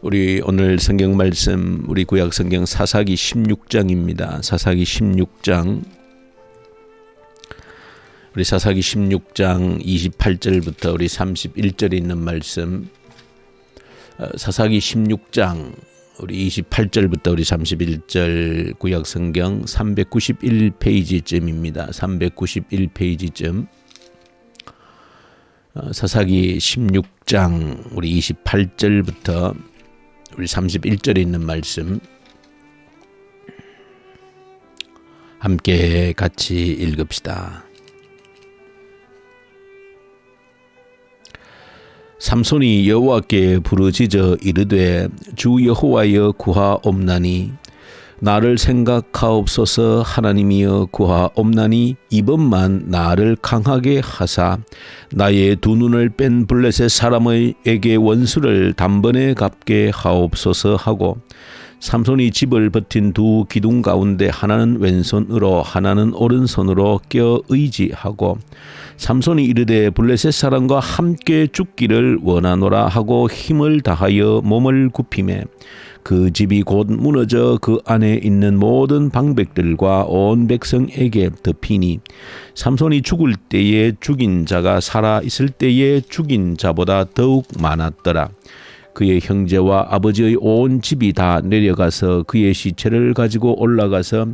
우리 오늘 성경 말씀 우리 구약 성경 사사기 16장입니다. 사사기 16장 우리 사사기 16장 28절부터 우리 31절에 있는 말씀 사사기 16장 우리 28절부터 우리 31절 구약 성경 391페이지쯤입니다. 391페이지쯤 사사기 16장 우리 28절부터 우리 31절에 있는 말씀 함께 같이 읽읍시다. 삼손이 여호와께 부르짖어 이르되 주 여호와여 구하옵나니 나를 생각하옵소서. 하나님이여 구하옵나니 이번만 나를 강하게 하사 나의 두 눈을 뺀 블레셋 사람에게 원수를 단번에 갚게 하옵소서 하고 삼손이 집을 버틴 두 기둥 가운데 하나는 왼손으로 하나는 오른손으로 껴 의지하고 삼손이 이르되 블레셋 사람과 함께 죽기를 원하노라 하고 힘을 다하여 몸을 굽히매 그 집이 곧 무너져 그 안에 있는 모든 방백들과 온 백성에게 덮이니 삼손이 죽을 때에 죽인 자가 살아 있을 때에 죽인 자보다 더욱 많았더라. 그의 형제와 아버지의 온 집이 다 내려가서 그의 시체를 가지고 올라가서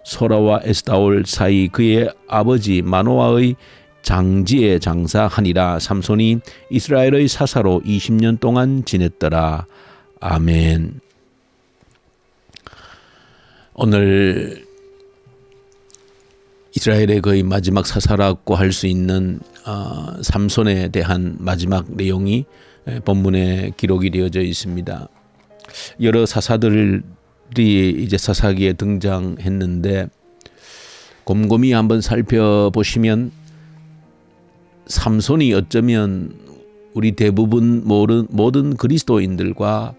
소라와 에스타올 사이 그의 아버지 마노아의 장지에 장사하니라. 삼손이 이스라엘의 사사로 20년 동안 지냈더라. 아멘. 오늘 이스라엘의 거의 마지막 사사라고 할 수 있는 삼손에 대한 마지막 내용이 본문에 기록이 되어져 있습니다. 여러 사사들이 이제 사사기에 등장했는데 곰곰이 한번 살펴보시면 삼손이 어쩌면 우리 대부분 모든 그리스도인들과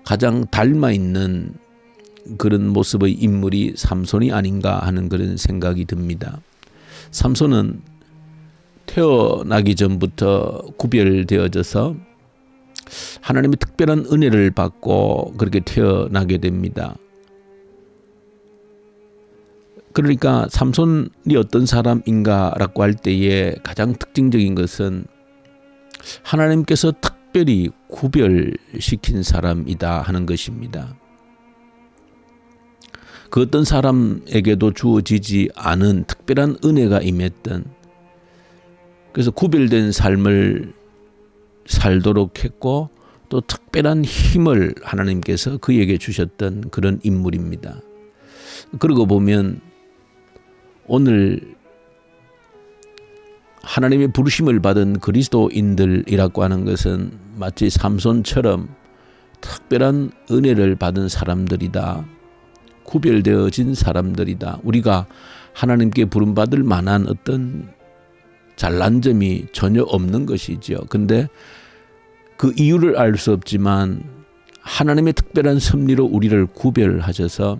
가장 닮아 있는 그런 모습의 인물이 삼손이 아닌가 하는 그런 생각이 듭니다. 삼손은 태어나기 전부터 구별되어져서 하나님의 특별한 은혜를 받고 그렇게 태어나게 됩니다. 그러니까 삼손이 어떤 사람인가라고 할 때에 가장 특징적인 것은 하나님께서 특별히 구별시킨 사람이다 하는 것입니다. 그 어떤 사람에게도 주어지지 않은 특별한 은혜가 임했던, 그래서 구별된 삶을 살도록 했고 또 특별한 힘을 하나님께서 그에게 주셨던 그런 인물입니다. 그러고 보면 오늘 하나님의 부르심을 받은 그리스도인들이라고 하는 것은 마치 삼손처럼 특별한 은혜를 받은 사람들이다. 구별되어진 사람들이다. 우리가 하나님께 부름받을 만한 어떤 잘난 점이 전혀 없는 것이죠. 근데 그 이유를 알 수 없지만 하나님의 특별한 섭리로 우리를 구별하셔서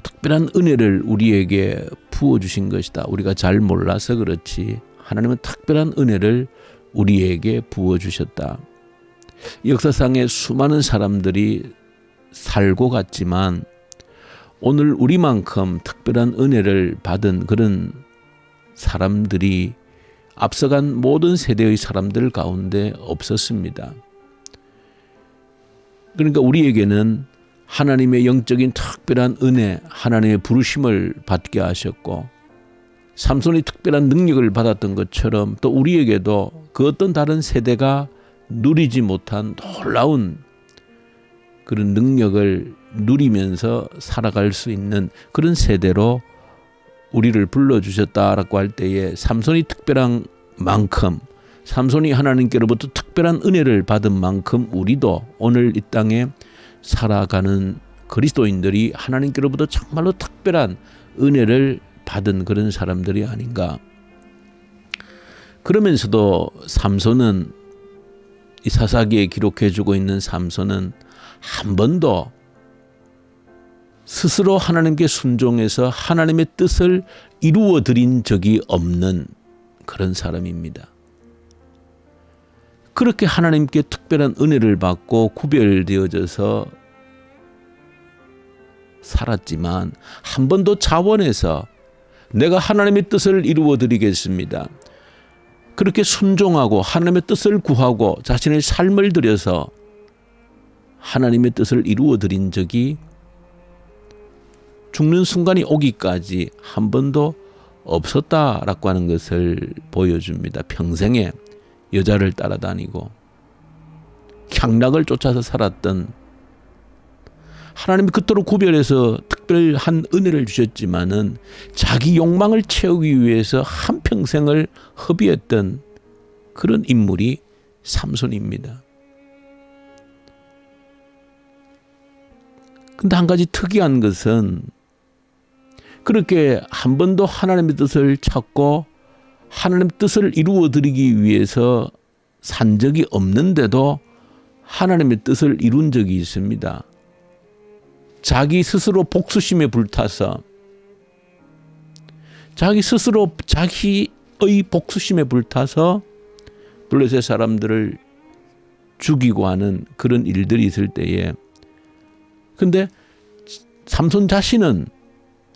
특별한 은혜를 우리에게 부어주신 것이다. 우리가 잘 몰라서 그렇지 하나님은 특별한 은혜를 우리에게 부어주셨다. 역사상에 수많은 사람들이 살고 갔지만 오늘 우리만큼 특별한 은혜를 받은 그런 사람들이 앞서간 모든 세대의 사람들 가운데 없었습니다. 그러니까 우리에게는 하나님의 영적인 특별한 은혜, 하나님의 부르심을 받게 하셨고 삼손이 특별한 능력을 받았던 것처럼 또 우리에게도 그 어떤 다른 세대가 누리지 못한 놀라운 그런 능력을 누리면서 살아갈 수 있는 그런 세대로 우리를 불러주셨다라고 할 때에 삼손이 특별한 만큼, 삼손이 하나님께로부터 특별한 은혜를 받은 만큼 우리도 오늘 이 땅에 살아가는 그리스도인들이 하나님께로부터 정말로 특별한 은혜를 받은 그런 사람들이 아닌가. 그러면서도 삼손은, 이 사사기에 기록해주고 있는 삼손은 한 번도 스스로 하나님께 순종해서 하나님의 뜻을 이루어 드린 적이 없는 그런 사람입니다. 그렇게 하나님께 특별한 은혜를 받고 구별되어져서 살았지만 한 번도 자원해서 내가 하나님의 뜻을 이루어 드리겠습니다. 그렇게 순종하고 하나님의 뜻을 구하고 자신의 삶을 들여서 하나님의 뜻을 이루어 드린 적이 죽는 순간이 오기까지 한 번도 없었다라고 하는 것을 보여줍니다. 평생에 여자를 따라다니고 향락을 쫓아서 살았던 하나님이 그토록 구별해서 특별한 은혜를 주셨지만은 자기 욕망을 채우기 위해서 한평생을 허비했던 그런 인물이 삼손입니다. 근데 한 가지 특이한 것은 그렇게 한 번도 하나님의 뜻을 찾고 하나님의 뜻을 이루어 드리기 위해서 산 적이 없는데도 하나님의 뜻을 이룬 적이 있습니다. 자기 스스로 복수심에 불타서 자기의 복수심에 불타서 블레셋 사람들을 죽이고 하는 그런 일들이 있을 때에 근데 삼손 자신은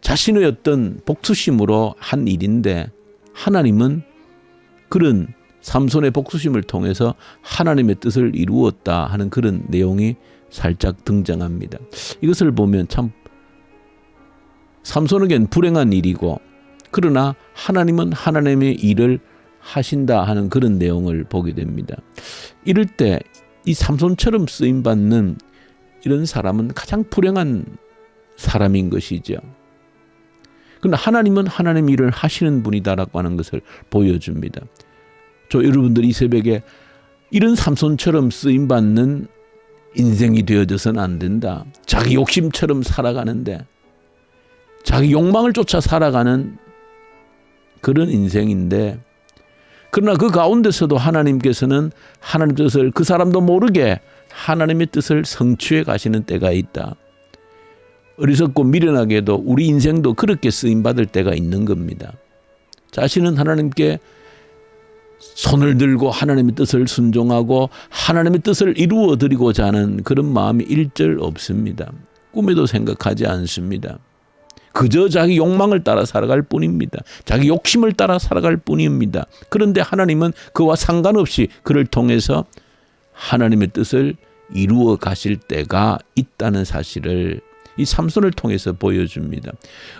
자신의 어떤 복수심으로 한 일인데 하나님은 그런 삼손의 복수심을 통해서 하나님의 뜻을 이루었다 하는 그런 내용이 살짝 등장합니다. 이것을 보면 참 삼손에겐 불행한 일이고 그러나 하나님은 하나님의 일을 하신다 하는 그런 내용을 보게 됩니다. 이럴 때 이 삼손처럼 쓰임받는 이런 사람은 가장 불행한 사람인 것이죠. 그러나 하나님은 하나님의 일을 하시는 분이다라고 하는 것을 보여줍니다. 여러분들이 이 새벽에 이런 삼손처럼 쓰임받는 인생이 되어져서는 안 된다. 자기 욕심처럼 살아가는데 자기 욕망을 쫓아 살아가는 그런 인생인데 그러나 그 가운데서도 하나님께서는 하나님의 뜻을 그 사람도 모르게 하나님의 뜻을 성취해 가시는 때가 있다. 어리석고 미련하게도 우리 인생도 그렇게 쓰임받을 때가 있는 겁니다. 자신은 하나님께 손을 들고 하나님의 뜻을 순종하고 하나님의 뜻을 이루어 드리고자 하는 그런 마음이 일절 없습니다. 꿈에도 생각하지 않습니다. 그저 자기 욕망을 따라 살아갈 뿐입니다. 자기 욕심을 따라 살아갈 뿐입니다. 그런데 하나님은 그와 상관없이 그를 통해서 하나님의 뜻을 이루어 가실 때가 있다는 사실을 이 삼손을 통해서 보여줍니다.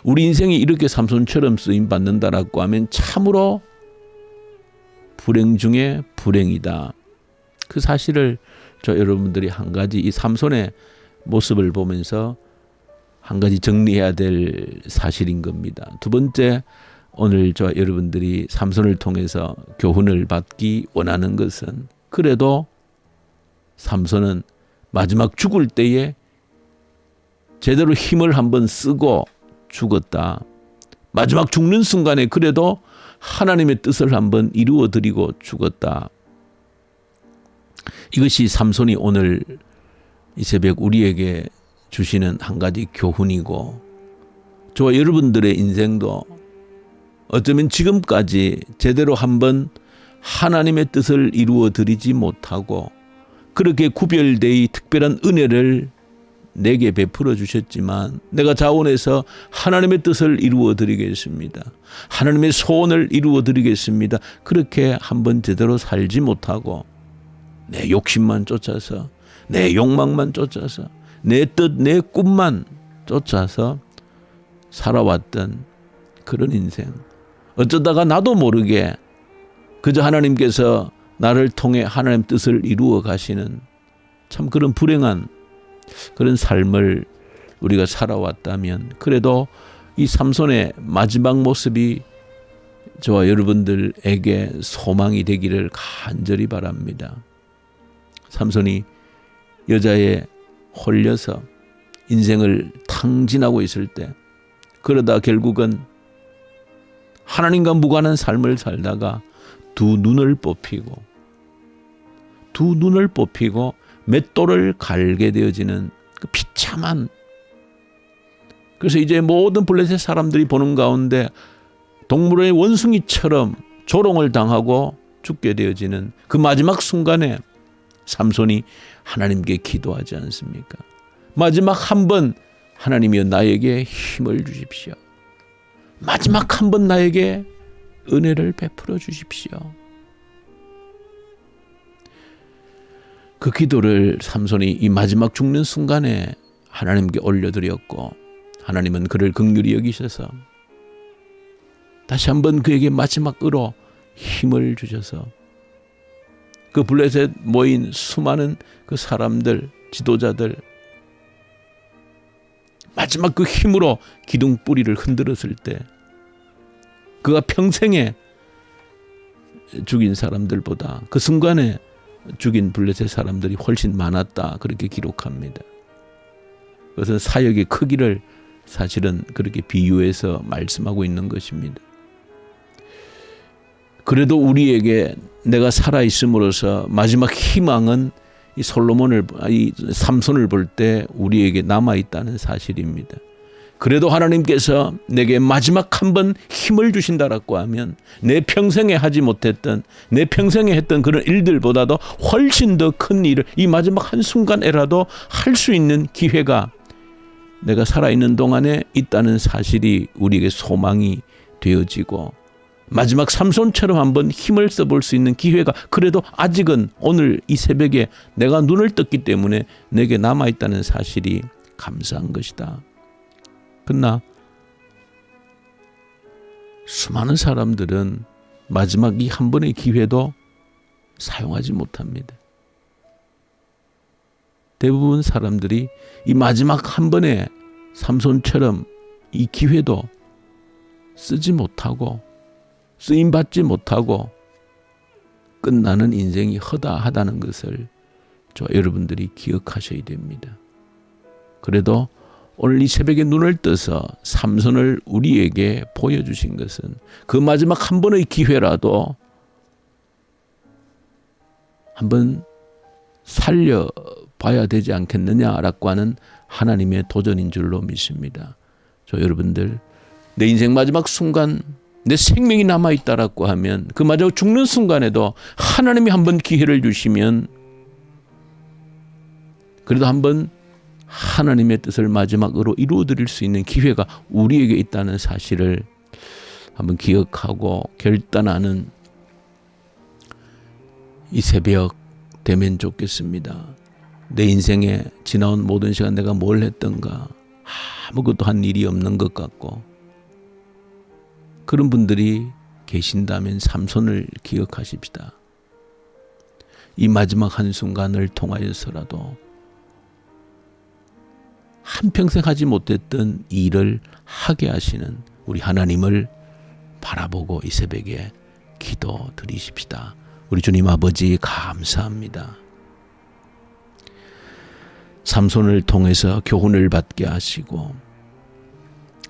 우리 인생이 이렇게 삼손처럼 쓰임받는다라고 하면 참으로 불행 중에 불행이다. 그 사실을 여러분들이 한 가지 이 삼손의 모습을 보면서 한 가지 정리해야 될 사실인 겁니다. 두 번째, 오늘 여러분들이 삼손을 통해서 교훈을 받기 원하는 것은 그래도 삼손은 마지막 죽을 때에 제대로 힘을 한번 쓰고 죽었다. 마지막 죽는 순간에 그래도 하나님의 뜻을 한번 이루어 드리고 죽었다. 이것이 삼손이 오늘 이 새벽 우리에게 주시는 한 가지 교훈이고 저와 여러분들의 인생도 어쩌면 지금까지 제대로 한번 하나님의 뜻을 이루어 드리지 못하고 그렇게 구별되이 특별한 은혜를 내게 베풀어 주셨지만 내가 자원해서 하나님의 뜻을 이루어 드리겠습니다. 하나님의 소원을 이루어 드리겠습니다. 그렇게 한번 제대로 살지 못하고 내 욕심만 쫓아서 내 욕망만 쫓아서 내 뜻, 내 꿈만 쫓아서 살아왔던 그런 인생. 어쩌다가 나도 모르게 그저 하나님께서 나를 통해 하나님 뜻을 이루어 가시는 참 그런 불행한 그런 삶을 우리가 살아왔다면 그래도 이 삼손의 마지막 모습이 저와 여러분들에게 소망이 되기를 간절히 바랍니다. 삼손이 여자에 홀려서 인생을 탕진하고 있을 때 그러다 결국은 하나님과 무관한 삶을 살다가 두 눈을 뽑히고 맷돌을 갈게 되어지는 그 비참한 그래서 이제 모든 블레셋 사람들이 보는 가운데 동물의 원숭이처럼 조롱을 당하고 죽게 되어지는 그 마지막 순간에 삼손이 하나님께 기도하지 않습니까? 마지막 한 번 하나님이여 나에게 힘을 주십시오. 마지막 한 번 나에게 은혜를 베풀어 주십시오. 그 기도를 삼손이 이 마지막 죽는 순간에 하나님께 올려드렸고 하나님은 그를 긍휼히 여기셔서 다시 한번 그에게 마지막으로 힘을 주셔서 그 블레셋 모인 수많은 그 사람들, 지도자들 마지막 그 힘으로 기둥 뿌리를 흔들었을 때 그가 평생에 죽인 사람들보다 그 순간에 죽인 블레셋 사람들이 훨씬 많았다 그렇게 기록합니다. 그것은 사역의 크기를 사실은 그렇게 비유해서 말씀하고 있는 것입니다. 그래도 우리에게 내가 살아있음으로써 마지막 희망은 이 삼손을 볼 때 우리에게 남아있다는 사실입니다. 그래도 하나님께서 내게 마지막 한 번 힘을 주신다라고 하면 내 평생에 하지 못했던 내 평생에 했던 그런 일들보다도 훨씬 더 큰 일을 이 마지막 한순간에라도 할 수 있는 기회가 내가 살아있는 동안에 있다는 사실이 우리에게 소망이 되어지고 마지막 삼손처럼 한번 힘을 써볼 수 있는 기회가 그래도 아직은 오늘 이 새벽에 내가 눈을 떴기 때문에 내게 남아있다는 사실이 감사한 것이다. 그러나 수많은 사람들은 마지막 이 한 번의 기회도 사용하지 못합니다. 대부분 사람들이 이 마지막 한 번의 삼손처럼 이 기회도 쓰지 못하고 쓰임받지 못하고 끝나는 인생이 허다하다는 것을 여러분들이 기억하셔야 됩니다. 그래도 오늘 이 새벽에 눈을 떠서 삼손을 우리에게 보여주신 것은 그 마지막 한 번의 기회라도 한번 살려봐야 되지 않겠느냐라고 하는 하나님의 도전인 줄로 믿습니다. 여러분들 내 인생 마지막 순간 내 생명이 남아있다라고 하면 그 마지막 죽는 순간에도 하나님이 한번 기회를 주시면 그래도 한번 하나님의 뜻을 마지막으로 이루어드릴 수 있는 기회가 우리에게 있다는 사실을 한번 기억하고 결단하는 이 새벽 되면 좋겠습니다. 내 인생에 지나온 모든 시간 내가 뭘 했던가 아무것도 한 일이 없는 것 같고 그런 분들이 계신다면 삼손을 기억하십시다. 이 마지막 한순간을 통하여서라도 한평생 하지 못했던 일을 하게 하시는 우리 하나님을 바라보고 이 새벽에 기도 드리십시다. 우리 주님 아버지 감사합니다. 삼손을 통해서 교훈을 받게 하시고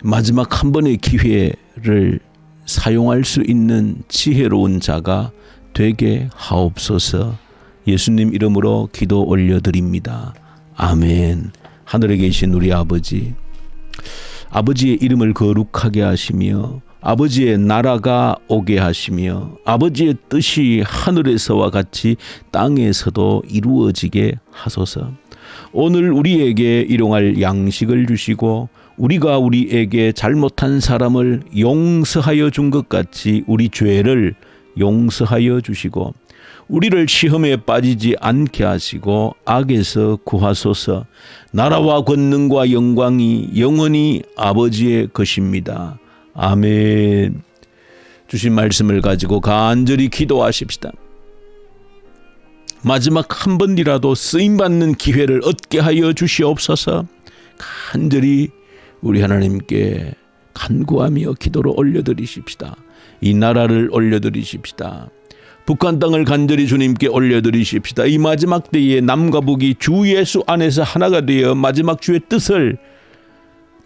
마지막 한 번의 기회를 사용할 수 있는 지혜로운 자가 되게 하옵소서. 예수님 이름으로 기도 올려드립니다. 아멘. 하늘에 계신 우리 아버지, 아버지의 이름을 거룩하게 하시며 아버지의 나라가 오게 하시며 아버지의 뜻이 하늘에서와 같이 땅에서도 이루어지게 하소서. 오늘 우리에게 일용할 양식을 주시고 우리가 우리에게 잘못한 사람을 용서하여 준 것 같이 우리 죄를 용서하여 주시고 우리를 시험에 빠지지 않게 하시고 악에서 구하소서. 나라와 권능과 영광이 영원히 아버지의 것입니다. 아멘. 주신 말씀을 가지고 간절히 기도하십시다. 마지막 한 번이라도 쓰임받는 기회를 얻게 하여 주시옵소서. 간절히 우리 하나님께 간구하며 기도를 올려드리십시다. 이 나라를 올려드리십시다. 북한 땅을 간절히 주님께 올려드리십시다. 이 마지막 때에 남과 북이 주 예수 안에서 하나가 되어 마지막 주의 뜻을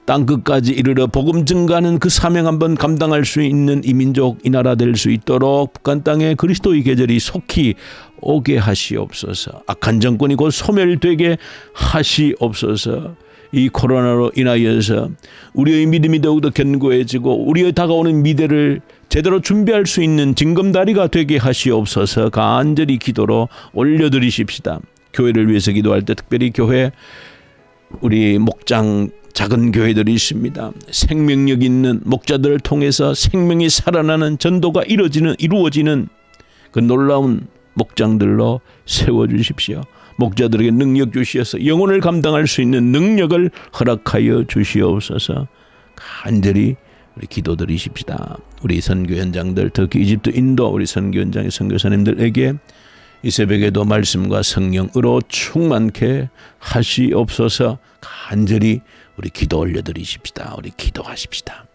땅끝까지 이르러 복음 증가하는 그 사명 한번 감당할 수 있는 이 민족, 이 나라 될 수 있도록 북한 땅에 그리스도의 계절이 속히 오게 하시옵소서. 악한 정권이 곧 소멸되게 하시옵소서. 이 코로나로 인하여서 우리의 믿음이 더욱더 견고해지고 우리의 다가오는 미래를 제대로 준비할 수 있는 징검다리가 되게 하시옵소서. 간절히 기도로 올려드리십시다. 교회를 위해서 기도할 때 특별히 교회 우리 목장 작은 교회들이 있습니다. 생명력 있는 목자들을 통해서 생명이 살아나는 전도가 이루어지는 그 놀라운 목장들로 세워주십시오. 목자들에게 능력 주시어서 영혼을 감당할 수 있는 능력을 허락하여 주시옵소서. 간절히 우리 기도드리십시다. 우리 선교 현장들, 특히 이집트, 인도 우리 선교 현장의 선교사님들에게 이 새벽에도 말씀과 성령으로 충만케 하시옵소서. 간절히 우리 기도 올려드리십시다. 우리 기도하십시다.